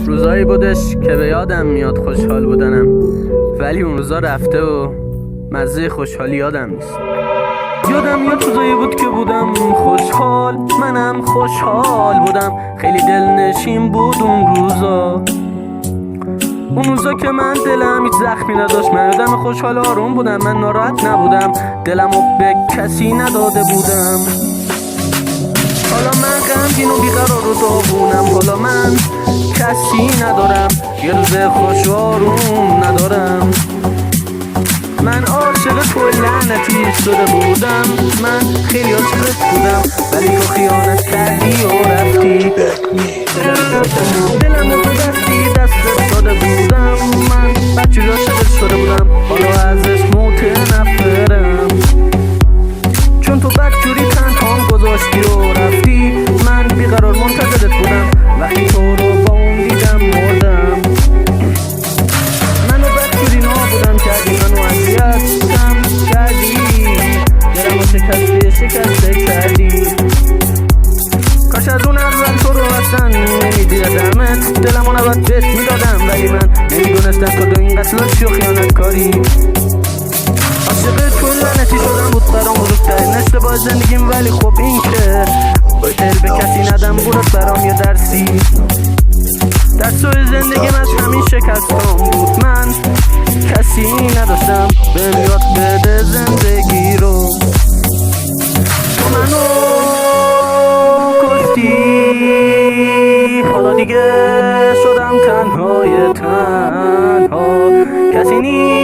روزایی بودش که به یادم میاد خوشحال بودنم، ولی اون روزا رفته و مزه خوشحالی یادم نیست. یادم میاد روزایی بود که بودم خوشحال، منم خوشحال بودم، خیلی دلنشین بود اون روزا. اون روزا که من دلم هیچ زخمی نداشت، من آدم خوشحال آروم بودم، من ناراحت نبودم، دلمو به کسی نداده بودم. حالا من غمگین و بیقرار و داغونم، حالا من کسی ندارم، یه روز خوش و آروم ندارم. من عاشق تو لعنتی شده بودم، من خیلی عاشقت بودم، ولی تو خیانت کردی و رفتی، دلمو تو دستی دستت داده بودم، من بچه عاشقت شده بودم، حالا ازش متنفرم، چون تو بدجوری تنهام گذاشتی و رفتی. من بیقرار منتظرت بودم، وقتی تو رو با اون دیدم مردم. منو بدجوری نابودم کردی، منو اذیتم کردی، دلمو شکسته کردی. کاش از اون اول تو رو اصلا نمیدیدمت، دلمو نباید بهت میدادم، ولی من نمیدونستم تو اینقدر لاشی و خیانتکاری. عاشق تو لعنتی شدم بود برام بزرگترین اشتباه زندگیم، ولی خب این که دل به کسی ندم بود برام یه درسی. درس زندگیم از همین شکستام بود، من کسی نداشتم بهم یاد بده زندگی رو. تو منو کشتی، حالا دیگه شدم تنها، کسی نیست